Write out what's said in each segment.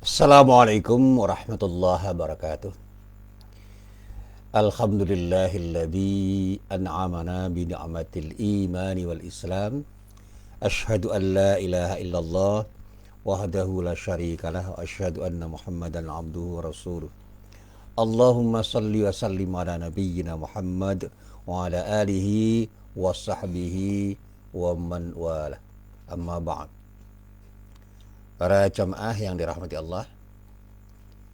Assalamualaikum warahmatullahi wabarakatuh. Alhamdulillahilladzi an'amana bi ni'matil imani wal islam. Asyhadu an la ilaha illallah wahdahu la syarikalah wa asyhadu anna Muhammadan abduhu wa rasuluh. Allahumma salli wa sallim ala nabiyyina Muhammad wa ala alihi wa sahbihi wa man wala. Amma ba'd. Para jamaah yang dirahmati Allah,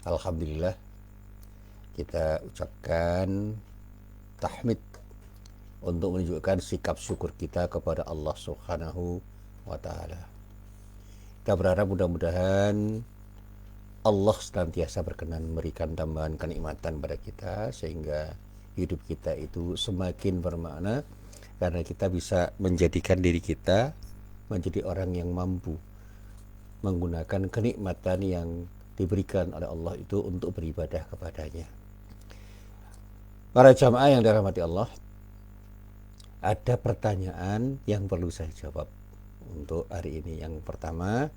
alhamdulillah kita ucapkan tahmid untuk menunjukkan sikap syukur kita kepada Allah Subhanahu wa taala. Kita berharap mudah-mudahan Allah senantiasa berkenan memberikan tambahan kenikmatan pada kita sehingga hidup kita itu semakin bermakna, karena kita bisa menjadikan diri kita menjadi orang yang mampu menggunakan kenikmatan yang diberikan oleh Allah itu untuk beribadah kepadanya. Para jamaah yang dirahmati Allah, ada pertanyaan yang perlu saya jawab untuk hari ini. Yang pertama,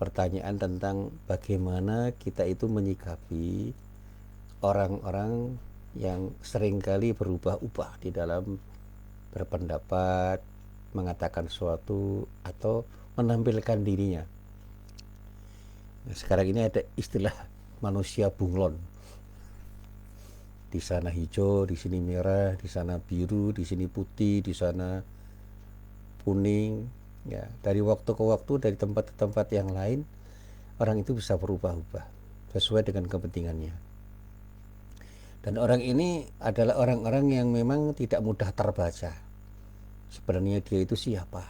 pertanyaan tentang bagaimana kita itu menyikapi orang-orang yang seringkali berubah-ubah di dalam berpendapat, mengatakan sesuatu, atau menampilkan dirinya. Nah, sekarang ini ada istilah manusia bunglon. Di sana hijau, di sini merah, di sana biru, di sini putih, di sana kuning. Ya, dari waktu ke waktu, dari tempat ke tempat yang lain, orang itu bisa berubah-ubah sesuai dengan kepentingannya. Dan orang ini adalah orang-orang yang memang tidak mudah terbaca. Sebenarnya dia itu siapa?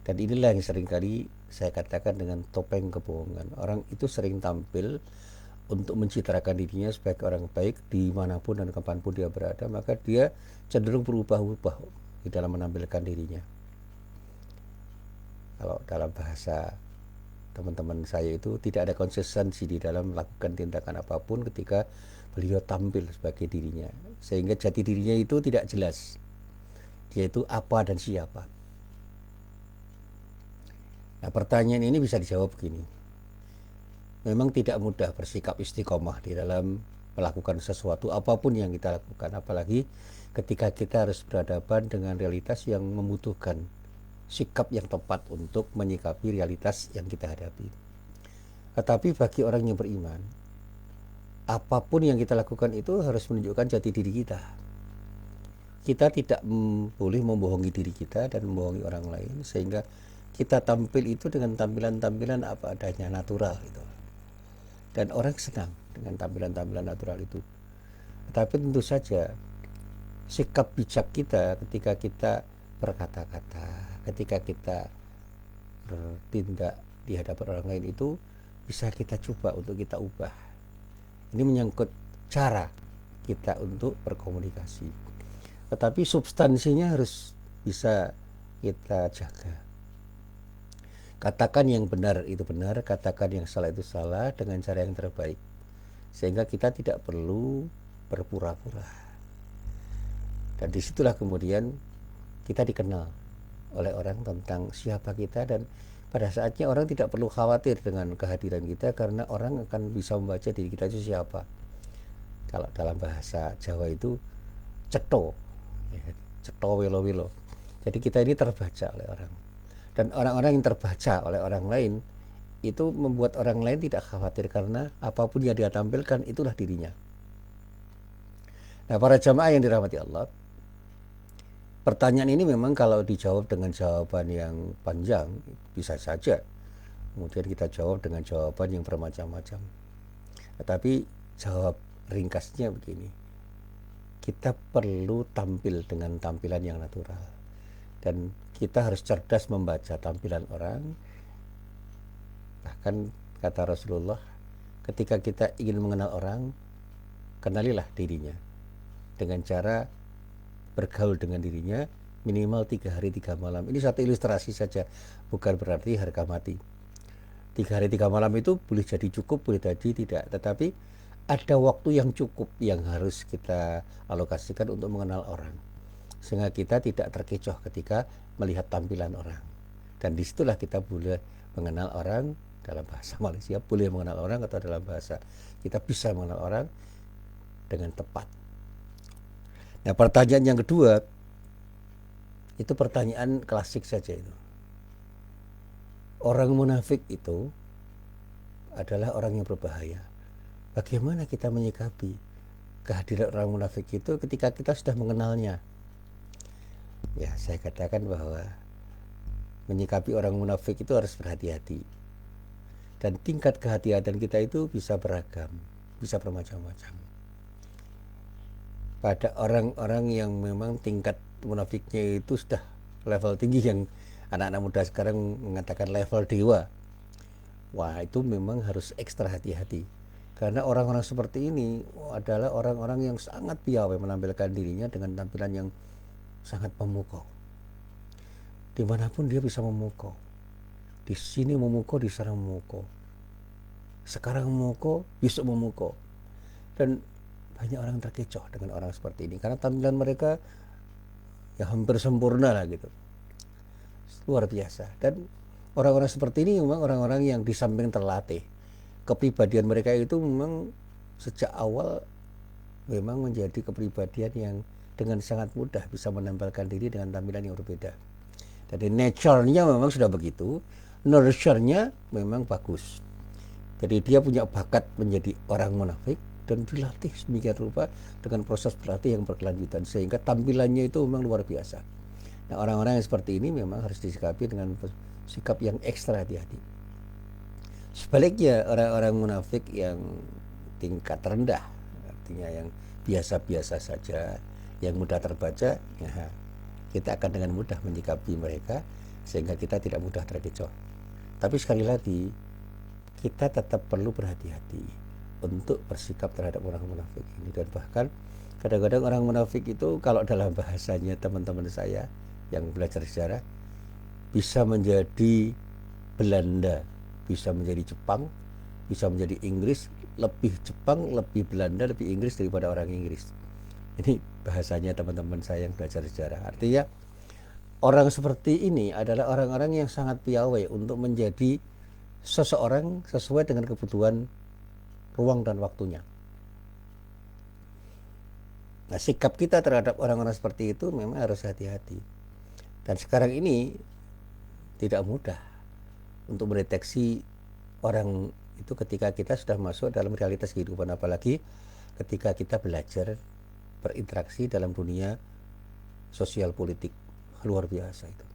Dan inilah yang seringkali saya katakan dengan topeng kebohongan. Orang itu sering tampil untuk mencitrakan dirinya sebagai orang baik dimanapun dan kapanpun dia berada, maka dia cenderung berubah-ubah di dalam menampilkan dirinya. Kalau dalam bahasa teman-teman saya itu tidak ada konsistensi di dalam melakukan tindakan apapun ketika beliau tampil sebagai dirinya, sehingga jati dirinya itu tidak jelas, dia itu apa dan siapa. Nah, pertanyaan ini bisa dijawab begini. Memang tidak mudah bersikap istiqomah di dalam melakukan sesuatu apapun yang kita lakukan, apalagi ketika kita harus berhadapan dengan realitas yang membutuhkan sikap yang tepat untuk menyikapi realitas yang kita hadapi. Tetapi bagi orang yang beriman, apapun yang kita lakukan itu harus menunjukkan jati diri kita. Kita tidak boleh membohongi diri kita dan membohongi orang lain, sehingga kita tampil itu dengan tampilan-tampilan apa adanya, natural gitu. Dan orang senang dengan tampilan-tampilan natural itu. Tapi tentu saja sikap bijak kita ketika kita berkata-kata, ketika kita bertindak di hadapan orang lain itu bisa kita coba untuk kita ubah. Ini menyangkut cara kita untuk berkomunikasi. Tetapi substansinya harus bisa kita jaga. Katakan yang benar itu benar, katakan yang salah itu salah dengan cara yang terbaik, sehingga kita tidak perlu berpura-pura. Dan disitulah kemudian kita dikenal oleh orang tentang siapa kita, dan pada saatnya orang tidak perlu khawatir dengan kehadiran kita, karena orang akan bisa membaca diri kita itu siapa. Kalau dalam bahasa Jawa itu cetho, ya, cetho welo-welo. Jadi kita ini terbaca oleh orang. Dan orang-orang yang terbaca oleh orang lain itu membuat orang lain tidak khawatir, karena apapun yang dia tampilkan itulah dirinya. Nah, para jamaah yang dirahmati Allah, pertanyaan ini memang kalau dijawab dengan jawaban yang panjang bisa saja kemudian kita jawab dengan jawaban yang bermacam-macam. Tetapi jawab ringkasnya begini: kita perlu tampil dengan tampilan yang natural. Dan kita harus cerdas membaca tampilan orang. Bahkan kata Rasulullah, ketika kita ingin mengenal orang, kenalilah dirinya dengan cara bergaul dengan dirinya minimal 3 hari 3 malam. Ini satu ilustrasi saja, bukan berarti harga mati. 3 hari 3 malam itu boleh jadi cukup, boleh jadi tidak. Tetapi ada waktu yang cukup yang harus kita alokasikan untuk mengenal orang, sehingga kita tidak terkecoh ketika melihat tampilan orang. Dan disitulah kita boleh mengenal orang dalam bahasa Malaysia boleh mengenal orang, atau dalam bahasa kita bisa mengenal orang dengan tepat. Nah, pertanyaan yang kedua itu pertanyaan klasik saja itu. Orang munafik itu adalah orang yang berbahaya. Bagaimana kita menyikapi kehadiran orang munafik itu ketika kita sudah mengenalnya? Ya, saya katakan bahwa menyikapi orang munafik itu harus berhati-hati. Dan tingkat kehati-hatian kita itu bisa beragam, bisa bermacam-macam. Pada orang-orang yang memang tingkat munafiknya itu sudah level tinggi, yang anak-anak muda sekarang mengatakan level dewa, wah itu memang harus ekstra hati-hati. Karena orang-orang seperti ini adalah orang-orang yang sangat piawai menampilkan dirinya dengan tampilan yang sangat memukau. Dimanapun dia bisa memukau. Di sini memukau, di sana memukau. Sekarang memukau, besok memukau. Dan banyak orang terkecoh dengan orang seperti ini. Karena tampilan mereka ya hampir sempurna lah gitu. Luar biasa. Dan orang-orang seperti ini memang orang-orang yang di samping terlatih. Kepribadian mereka itu memang sejak awal memang menjadi kepribadian yang dengan sangat mudah bisa menempelkan diri dengan tampilan yang berbeda. Jadi nature-nya memang sudah begitu, nurture-nya memang bagus. Jadi dia punya bakat menjadi orang munafik dan dilatih sedemikian rupa dengan proses berlatih yang berkelanjutan sehingga tampilannya itu memang luar biasa. Nah, orang-orang yang seperti ini memang harus disikapi dengan sikap yang ekstra hati-hati. Sebaliknya orang-orang munafik yang tingkat rendah, artinya yang biasa-biasa saja, yang mudah terbaca, ya, kita akan dengan mudah menyikapi mereka sehingga kita tidak mudah terkecoh. Tapi sekali lagi, kita tetap perlu berhati-hati untuk bersikap terhadap orang munafik ini. Dan bahkan kadang-kadang orang munafik itu kalau dalam bahasanya teman-teman saya yang belajar sejarah bisa menjadi Belanda, bisa menjadi Jepang, bisa menjadi Inggris, lebih Jepang, lebih Belanda, lebih Inggris daripada orang Inggris. Ini bahasanya teman-teman saya yang belajar sejarah. Artinya orang seperti ini adalah orang-orang yang sangat piawai untuk menjadi seseorang sesuai dengan kebutuhan ruang dan waktunya. Nah, sikap kita terhadap orang-orang seperti itu memang harus hati-hati. Dan sekarang ini tidak mudah untuk mendeteksi orang itu ketika kita sudah masuk dalam realitas kehidupan, apalagi ketika kita belajar berinteraksi dalam dunia sosial politik. Luar biasa itu.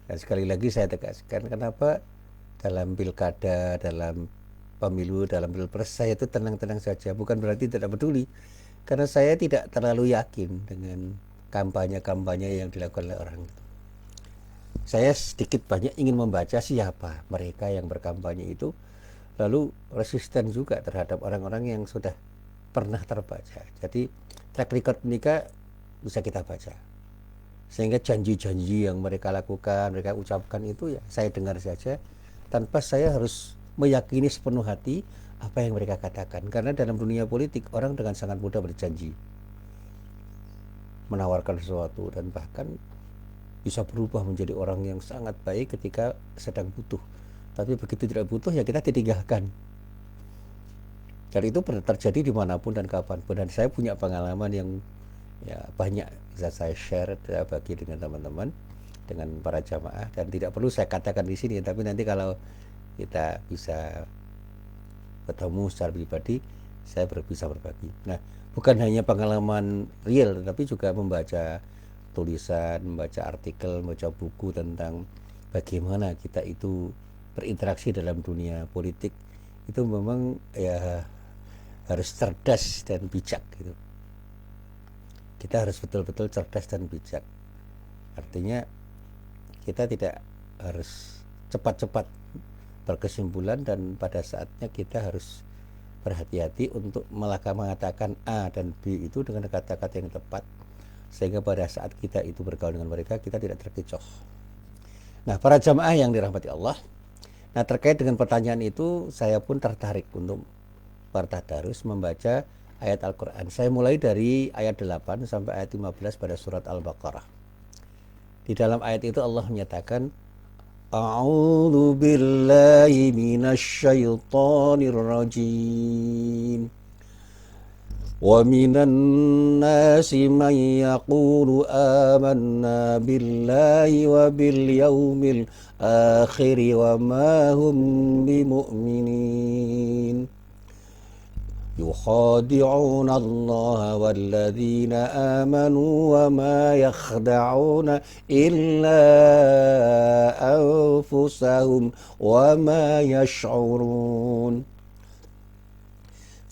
Dan sekali lagi saya tegaskan, kenapa dalam pilkada, dalam pemilu, dalam pilpres saya itu tenang-tenang saja. Bukan berarti tidak peduli, karena saya tidak terlalu yakin dengan kampanye-kampanye yang dilakukan oleh orang itu. Saya sedikit banyak ingin membaca siapa mereka yang berkampanye itu, lalu resisten juga terhadap orang-orang yang sudah pernah terbaca. Jadi track record mereka bisa kita baca, sehingga janji-janji yang mereka lakukan, mereka ucapkan itu ya saya dengar saja tanpa saya harus meyakini sepenuh hati apa yang mereka katakan. Karena dalam dunia politik orang dengan sangat mudah berjanji, menawarkan sesuatu, dan bahkan bisa berubah menjadi orang yang sangat baik ketika sedang butuh. Tapi begitu tidak butuh ya kita ditinggalkan. Dan itu terjadi dimanapun dan kapanpun. Dan saya punya pengalaman yang ya banyak bisa saya share, saya bagi dengan teman-teman, dengan para jamaah, dan tidak perlu saya katakan di sini. Tapi nanti kalau kita bisa ketemu secara pribadi, saya bisa berbagi. Nah, bukan hanya pengalaman real, tetapi juga membaca tulisan, membaca artikel, membaca buku tentang bagaimana kita itu berinteraksi dalam dunia politik. Itu memang ya harus cerdas dan bijak gitu. Kita harus betul-betul cerdas dan bijak. Artinya kita tidak harus cepat-cepat berkesimpulan, dan pada saatnya kita harus berhati-hati untuk mengatakan A dan B itu dengan kata-kata yang tepat, sehingga pada saat kita itu bergaul dengan mereka kita tidak terkecoh. Nah, para jamaah yang dirahmati Allah, nah terkait dengan pertanyaan itu saya pun tertarik untuk bertadarus membaca ayat Al-Quran. Saya mulai dari ayat 8 sampai ayat 15 pada surat Al-Baqarah. Di dalam ayat itu Allah menyatakan, A'udzu billahi minasy syaithanir rajim. Wa minan nasi man yaqulu amanna billahi wa bil yaumil akhir wa ma hum bimu'minin. يخادعون الله والذين آمنوا وما يخدعون إلا أنفسهم وما يشعرون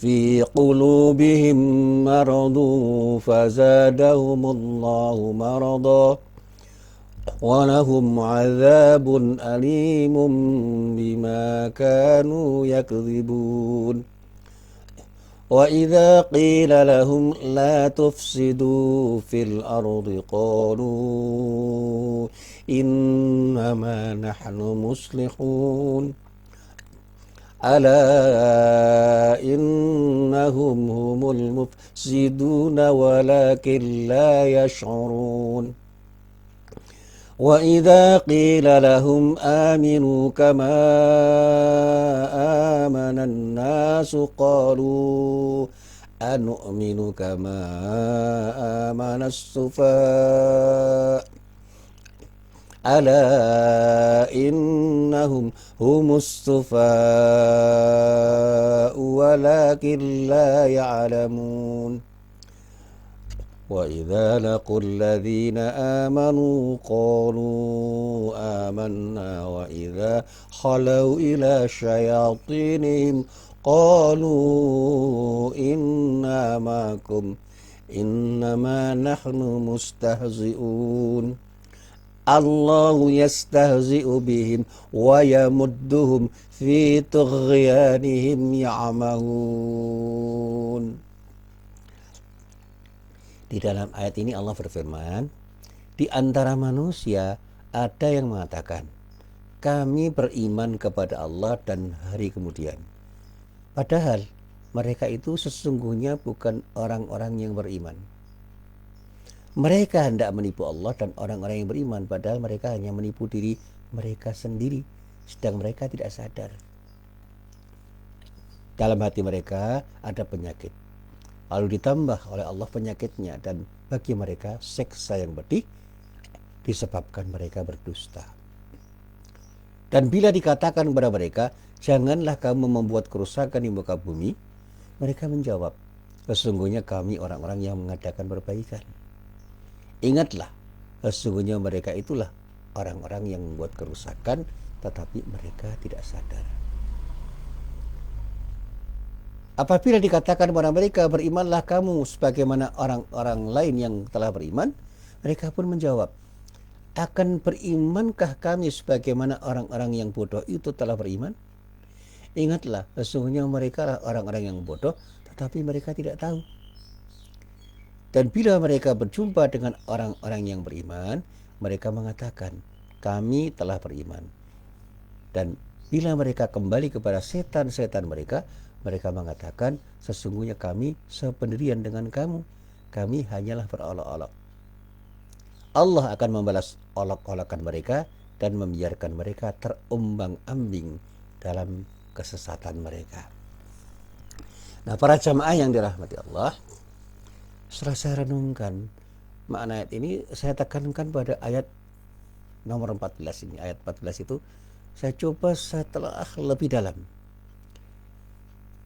في قلوبهم مرض فزادهم الله مرضا ولهم عذاب أليم بما كانوا يكذبون وإذا قيل لهم لا تفسدوا في الأرض قالوا إنما نحن مصلحون ألا إنهم هم المفسدون ولكن لا يشعرون وإذا قيل لهم آمنوا كما آمن الناس قالوا أنؤمن كما آمن السفهاء ألا إنهم هم السفهاء ولكن لا يعلمون وإذا لقوا الذين آمنوا قالوا آمنا وإذا خلوا إلى شياطينهم قالوا إنا معكم إنما نحن مستهزئون الله يستهزئ بهم ويمدهم في طغيانهم يعمهون. Di dalam ayat ini Allah berfirman, di antara manusia ada yang mengatakan, kami beriman kepada Allah dan hari kemudian. Padahal mereka itu sesungguhnya bukan orang-orang yang beriman. Mereka hendak menipu Allah dan orang-orang yang beriman, padahal mereka hanya menipu diri mereka sendiri, sedang mereka tidak sadar. Dalam hati mereka ada penyakit. Lalu ditambah oleh Allah penyakitnya, dan bagi mereka seksa yang pedih disebabkan mereka berdusta. Dan bila dikatakan kepada mereka, janganlah kamu membuat kerusakan di muka bumi, mereka menjawab, sesungguhnya kami orang-orang yang mengadakan perbaikan. Ingatlah, sesungguhnya mereka itulah orang-orang yang membuat kerusakan, tetapi mereka tidak sadar. Apabila dikatakan kepada mereka, berimanlah kamu sebagaimana orang-orang lain yang telah beriman, mereka pun menjawab, akan berimankah kami sebagaimana orang-orang yang bodoh itu telah beriman? Ingatlah, sesungguhnya mereka lah orang-orang yang bodoh, tetapi mereka tidak tahu. Dan bila mereka berjumpa dengan orang-orang yang beriman, mereka mengatakan, kami telah beriman. Dan bila mereka kembali kepada setan-setan mereka, mereka mengatakan, sesungguhnya kami sependirian dengan kamu. Kami hanyalah berolok-olok. Allah akan membalas olok-olokan mereka dan membiarkan mereka terumbang-ambing dalam kesesatan mereka. Nah, para jamaah yang dirahmati Allah, setelah saya renungkan makna ayat ini, saya tekankan pada ayat nomor 14 ini. Ayat 14 itu saya telah lebih dalam.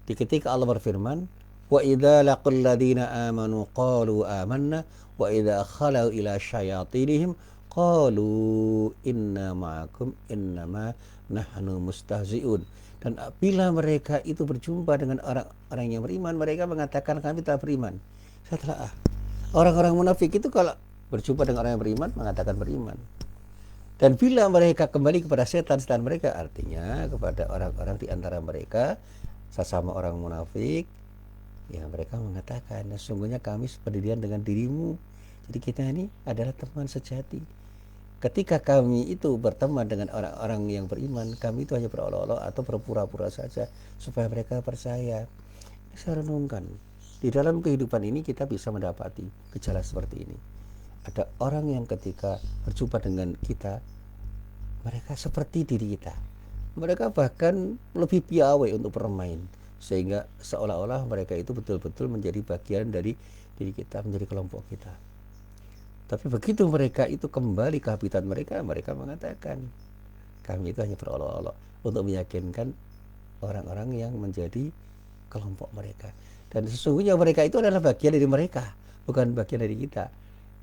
Di ketika Allah berfirman, wa idza laqul ladzina amanu qalu amanna wa idza khalau ila syayatinihim qalu inna ma'akum innama nahnu mustahzi'un. Dan bila mereka itu berjumpa dengan orang-orang yang beriman, mereka mengatakan kami telah beriman. Setelah orang-orang munafik itu kalau berjumpa dengan orang yang beriman mengatakan beriman. Dan bila mereka kembali kepada setan-setan mereka, artinya kepada orang-orang di antara mereka sesama orang munafik, ya mereka mengatakan, sesungguhnya kami sependirian dengan dirimu. Jadi kita ini adalah teman sejati. Ketika kami itu berteman dengan orang-orang yang beriman, kami itu hanya berolok-olok atau berpura-pura saja supaya mereka percaya. Saya renungkan, di dalam kehidupan ini kita bisa mendapati gejala seperti ini. Ada orang yang ketika berjumpa dengan kita mereka seperti diri kita. Mereka bahkan lebih piawai untuk bermain, sehingga seolah-olah mereka itu betul-betul menjadi bagian dari diri kita, menjadi kelompok kita. Tapi begitu mereka itu kembali ke habitat mereka, mereka mengatakan kami itu hanya berolok-olok untuk meyakinkan orang-orang yang menjadi kelompok mereka. Dan sesungguhnya mereka itu adalah bagian dari mereka, bukan bagian dari kita.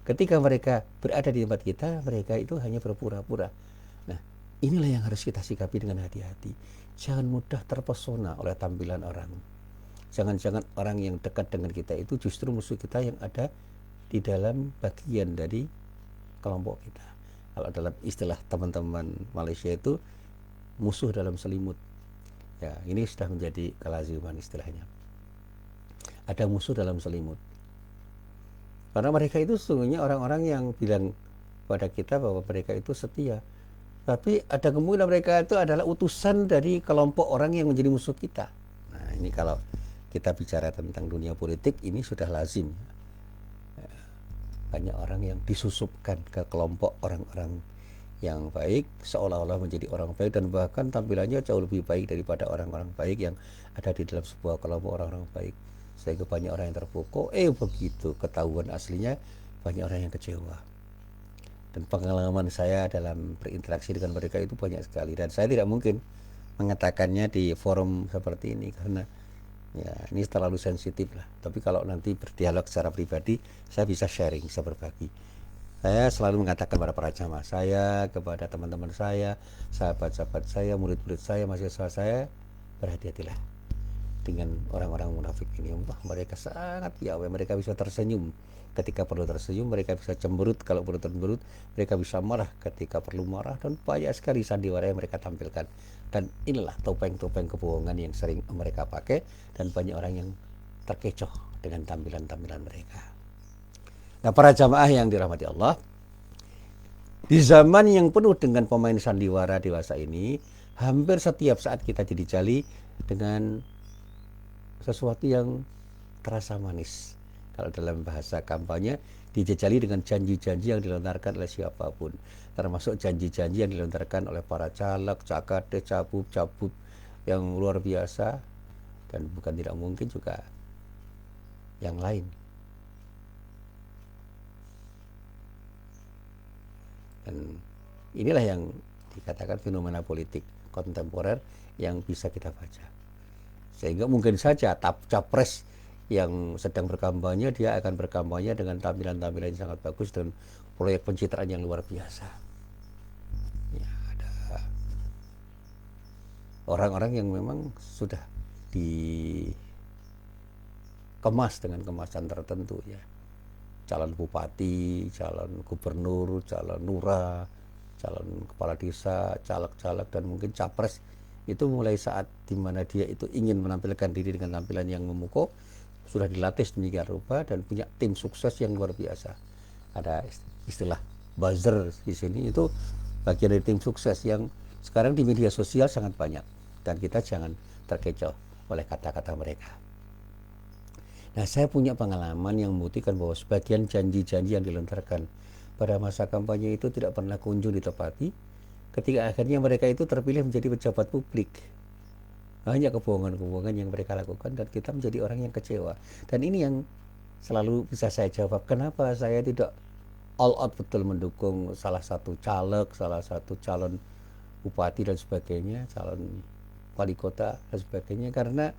Ketika mereka berada di tempat kita, mereka itu hanya berpura-pura. Nah, inilah yang harus kita sikapi dengan hati-hati. Jangan mudah terpesona oleh tampilan orang. Jangan-jangan orang yang dekat dengan kita itu justru musuh kita yang ada di dalam bagian dari kelompok kita. Kalau dalam istilah teman-teman Malaysia itu musuh dalam selimut. Ya, ini sudah menjadi kelaziman istilahnya. Ada musuh dalam selimut. Karena mereka itu sesungguhnya orang-orang yang bilang pada kita bahwa mereka itu setia. Tapi ada kemungkinan mereka itu adalah utusan dari kelompok orang yang menjadi musuh kita. Nah, ini kalau kita bicara tentang dunia politik, ini sudah lazim. Banyak orang yang disusupkan ke kelompok orang-orang yang baik, seolah-olah menjadi orang baik, dan bahkan tampilannya jauh lebih baik daripada orang-orang baik yang ada di dalam sebuah kelompok orang-orang baik. Sehingga banyak orang yang terpukul, begitu ketahuan aslinya, banyak orang yang kecewa. Dan pengalaman saya dalam berinteraksi dengan mereka itu banyak sekali, dan saya tidak mungkin mengatakannya di forum seperti ini karena ya ini terlalu sensitif lah. Tapi kalau nanti berdialog secara pribadi, saya bisa sharing, bisa berbagi. Saya selalu mengatakan kepada para jamaah saya, kepada teman-teman saya, sahabat-sahabat saya, murid-murid saya, mahasiswa saya, berhati-hatilah dengan orang-orang munafik ini. Wah, mereka sangat piawai, mereka bisa tersenyum ketika perlu tersenyum, mereka bisa cemberut kalau perlu cemberut, mereka bisa marah ketika perlu marah, dan banyak sekali sandiwara yang mereka tampilkan. Dan inilah topeng-topeng kebohongan yang sering mereka pakai, dan banyak orang yang terkecoh dengan tampilan-tampilan mereka. Nah, para jamaah yang dirahmati Allah, di zaman yang penuh dengan pemain sandiwara dewasa ini, hampir setiap saat kita dijali dengan sesuatu yang terasa manis. Kalau dalam bahasa kampanye, dijajali dengan janji-janji yang dilontarkan oleh siapapun, termasuk janji-janji yang dilontarkan oleh para caleg, cakade, cabub yang luar biasa, dan bukan tidak mungkin juga yang lain. Dan inilah yang dikatakan fenomena politik kontemporer yang bisa kita baca. Sehingga mungkin saja capres yang sedang berkampanye, dia akan berkampanye dengan tampilan-tampilan yang sangat bagus dan proyek pencitraan yang luar biasa. Ya, ada orang-orang yang memang sudah dikemas dengan kemasan tertentu, ya. Calon bupati, calon gubernur, calon lurah, calon kepala desa, caleg-caleg, dan mungkin capres. Itu mulai saat dimana dia itu ingin menampilkan diri dengan tampilan yang memukau, sudah dilatih sedemikian rupa dan punya tim sukses yang luar biasa. Ada istilah buzzer di sini, itu bagian dari tim sukses yang sekarang di media sosial sangat banyak, dan kita jangan terkecoh oleh kata-kata mereka. Nah, saya punya pengalaman yang membuktikan bahwa sebagian janji-janji yang dilontarkan pada masa kampanye itu tidak pernah kunjung ditepati. Ketika akhirnya mereka itu terpilih menjadi pejabat publik, hanya kebohongan-kebohongan yang mereka lakukan, dan kita menjadi orang yang kecewa. Dan ini yang selalu bisa saya jawab, kenapa saya tidak all out betul mendukung salah satu caleg, salah satu calon bupati dan sebagainya, calon wali kota dan sebagainya, karena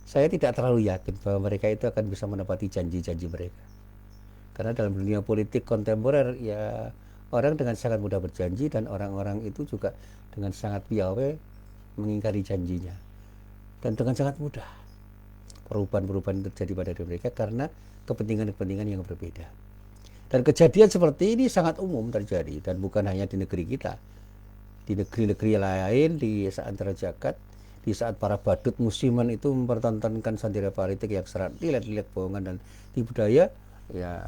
saya tidak terlalu yakin bahwa mereka itu akan bisa menepati janji-janji mereka. Karena dalam dunia politik kontemporer, ya, orang dengan sangat mudah berjanji, dan orang-orang itu juga dengan sangat piawai mengingkari janjinya. Dan dengan sangat mudah perubahan-perubahan terjadi pada diri mereka karena kepentingan-kepentingan yang berbeda. Dan kejadian seperti ini sangat umum terjadi, dan bukan hanya di negeri kita. Di negeri-negeri lain, di saat jagat, di saat para badut musiman itu mempertontonkan sandiwara politik yang serat lihat-lihat bohongan, dan di budaya, ya,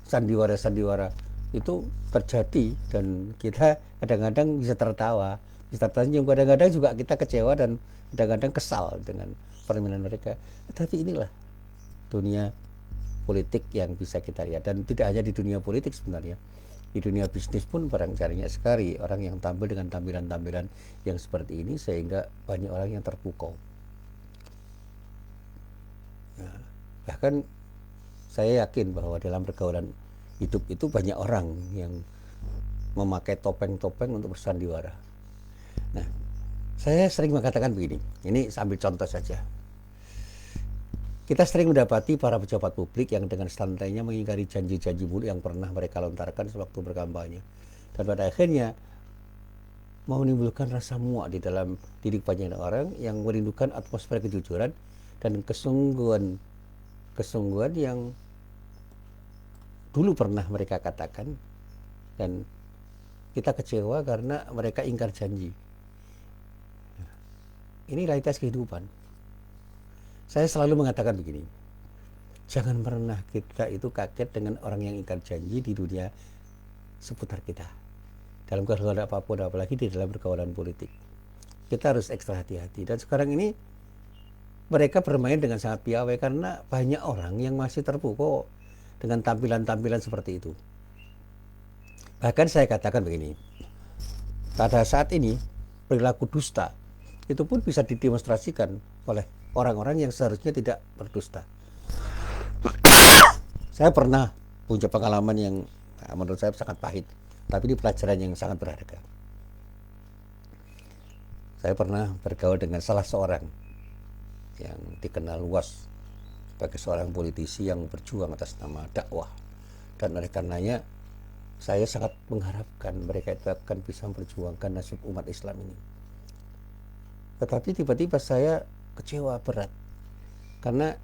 sandiwara-sandiwara itu terjadi, dan kita kadang-kadang bisa tertawa, bisa tersenyum, kadang-kadang juga kita kecewa dan kadang-kadang kesal dengan permainan mereka. Tapi inilah dunia politik yang bisa kita lihat, dan tidak hanya di dunia politik sebenarnya. Di dunia bisnis pun barang carinya sekali orang yang tampil dengan tampilan-tampilan yang seperti ini sehingga banyak orang yang terpukau. Nah, bahkan saya yakin bahwa dalam pergaulan hidup itu banyak orang yang memakai topeng-topeng untuk bersandiwara. Nah, saya sering mengatakan begini, ini sambil contoh saja. Kita sering mendapati para pejabat publik yang dengan santainya mengingkari janji-janji mulia yang pernah mereka lontarkan sewaktu berkampanye. Dan pada akhirnya mau menimbulkan rasa muak di dalam diri banyak orang yang merindukan atmosfer kejujuran dan kesungguhan yang dulu pernah mereka katakan, dan kita kecewa karena mereka ingkar janji. Ini realitas kehidupan. Saya selalu mengatakan begini, jangan pernah kita itu kaget dengan orang yang ingkar janji di dunia seputar kita. Dalam pergaulan apapun, apalagi di dalam pergaulan politik. Kita harus ekstra hati-hati. Dan sekarang ini mereka bermain dengan sangat piawai karena banyak orang yang masih terpukau dengan tampilan-tampilan seperti itu. Bahkan saya katakan begini, pada saat ini perilaku dusta itu pun bisa didemonstrasikan oleh orang-orang yang seharusnya tidak berdusta. Saya pernah punya pengalaman yang menurut saya sangat pahit, tapi ini pelajaran yang sangat berharga. Saya pernah bergaul dengan salah seorang yang dikenal luas sebagai seorang politisi yang berjuang atas nama dakwah, dan oleh karenanya saya sangat mengharapkan mereka itu akan bisa memperjuangkan nasib umat Islam ini. Tetapi tiba-tiba saya kecewa berat karena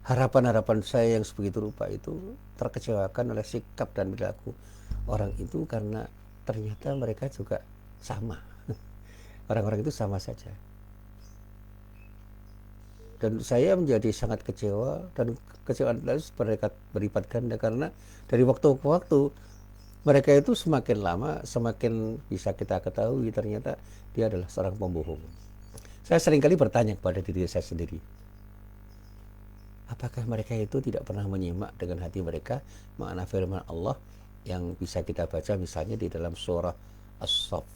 harapan-harapan saya yang sebegitu rupa itu terkecewakan oleh sikap dan perilaku orang itu, karena ternyata mereka juga sama. Orang-orang itu sama saja. Dan saya menjadi sangat kecewa, dan kecewaan itu mereka berlipat ganda karena dari waktu ke waktu mereka itu semakin lama semakin bisa kita ketahui ternyata dia adalah seorang pembohong. Saya seringkali bertanya kepada diri saya sendiri, apakah mereka itu tidak pernah menyimak dengan hati mereka makna firman Allah yang bisa kita baca misalnya di dalam surah As-Saff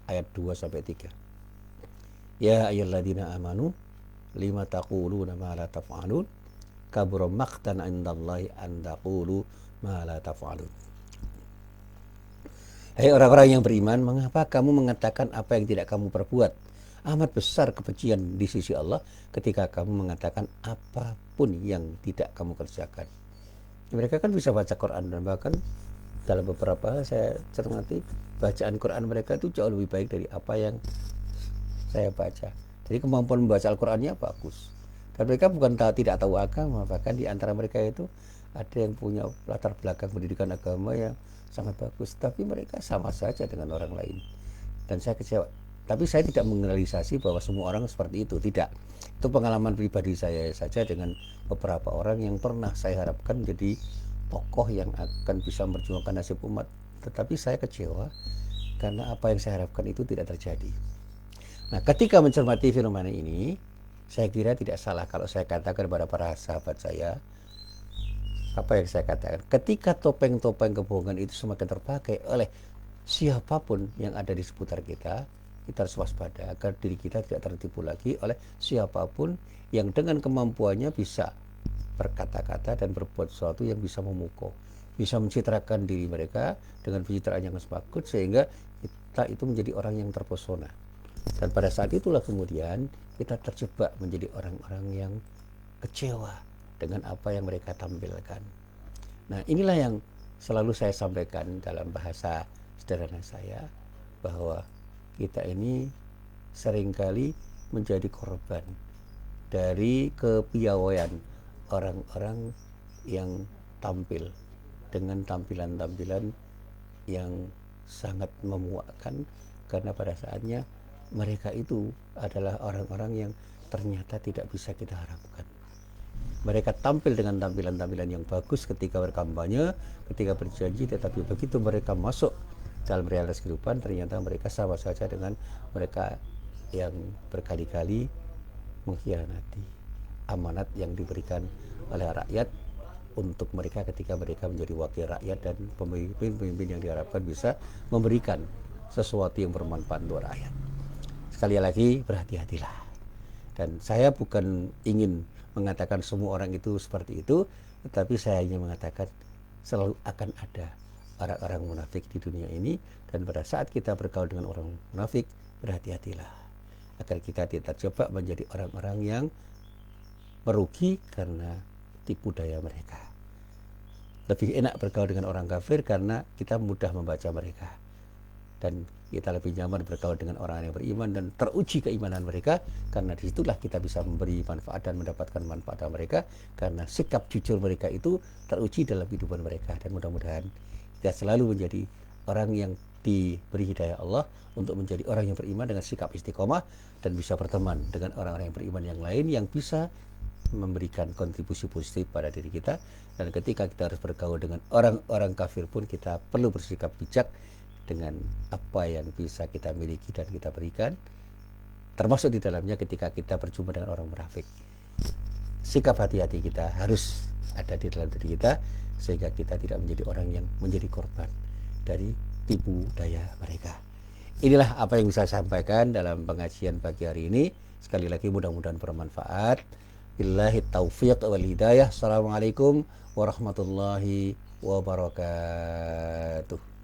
ayat 2-3. Ya ayyuhalladzina amanu lima taquluna ma la taf'alun kabura maqtan 'indallahi an taqulu ma la taf'alun. Hai orang-orang yang beriman, mengapa kamu mengatakan apa yang tidak kamu perbuat? Amat besar kebencian di sisi Allah ketika kamu mengatakan apapun yang tidak kamu kerjakan. Mereka kan bisa baca Quran, dan bahkan dalam beberapa hal saya cermati bacaan Quran mereka itu jauh lebih baik dari apa yang saya baca. Jadi kemampuan membaca Al-Qurannya bagus. Dan mereka bukan tidak tahu agama, bahkan di antara mereka itu ada yang punya latar belakang pendidikan agama yang sangat bagus, tapi mereka sama saja dengan orang lain. Dan saya kecewa. Tapi saya tidak mengeneralisasi bahwa semua orang seperti itu, tidak. Itu pengalaman pribadi saya saja dengan beberapa orang yang pernah saya harapkan menjadi tokoh yang akan bisa memperjuangkan nasib umat. Tetapi saya kecewa karena apa yang saya harapkan itu tidak terjadi. Nah, ketika mencermati fenomena ini, saya kira tidak salah kalau saya katakan kepada para sahabat saya, apa yang saya katakan, ketika topeng-topeng kebohongan itu semakin terpakai oleh siapapun yang ada di seputar kita, kita harus waspada agar diri kita tidak tertipu lagi oleh siapapun yang dengan kemampuannya bisa berkata-kata dan berbuat sesuatu yang bisa memukau, bisa mencitrakan diri mereka dengan pencitraan yang bagus sehingga kita itu menjadi orang yang terpesona. Dan pada saat itulah kemudian kita terjebak menjadi orang-orang yang kecewa dengan apa yang mereka tampilkan. Nah, inilah yang selalu saya sampaikan dalam bahasa sederhana saya, bahwa kita ini seringkali menjadi korban dari kepiawaian orang-orang yang tampil dengan tampilan-tampilan yang sangat memuakkan, karena pada saatnya mereka itu adalah orang-orang yang ternyata tidak bisa kita harapkan. Mereka tampil dengan tampilan-tampilan yang bagus ketika berkampanye, ketika berjanji, tetapi begitu mereka masuk dalam realitas kehidupan ternyata mereka sama saja dengan mereka yang berkali-kali mengkhianati amanat yang diberikan oleh rakyat untuk mereka ketika mereka menjadi wakil rakyat dan pemimpin-pemimpin yang diharapkan bisa memberikan sesuatu yang bermanfaat untuk rakyat. Sekali lagi, berhati-hatilah. Dan saya bukan ingin mengatakan semua orang itu seperti itu, tetapi saya hanya mengatakan selalu akan ada orang-orang munafik di dunia ini, dan pada saat kita bergaul dengan orang munafik, berhati-hatilah agar kita tidak coba menjadi orang-orang yang merugi karena tipu daya mereka. Lebih enak bergaul dengan orang kafir karena kita mudah membaca mereka, dan kita lebih nyaman bergaul dengan orang yang beriman dan teruji keimanan mereka, karena disitulah kita bisa memberi manfaat dan mendapatkan manfaat dari mereka, karena sikap jujur mereka itu teruji dalam kehidupan mereka. Dan mudah-mudahan kita selalu menjadi orang yang diberi hidayah Allah untuk menjadi orang yang beriman dengan sikap istiqomah, dan bisa berteman dengan orang-orang yang beriman yang lain yang bisa memberikan kontribusi positif pada diri kita. Dan ketika kita harus bergaul dengan orang-orang kafir pun, kita perlu bersikap bijak dengan apa yang bisa kita miliki dan kita berikan, termasuk di dalamnya ketika kita berjumpa dengan orang munafik. Sikap hati-hati kita harus ada di dalam diri kita, sehingga kita tidak menjadi orang yang menjadi korban dari tipu daya mereka. Inilah apa yang bisa saya sampaikan dalam pengajian pagi hari ini. Sekali lagi mudah-mudahan bermanfaat. Billahi taufiq wal hidayah. Assalamualaikum warahmatullahi wabarakatuh.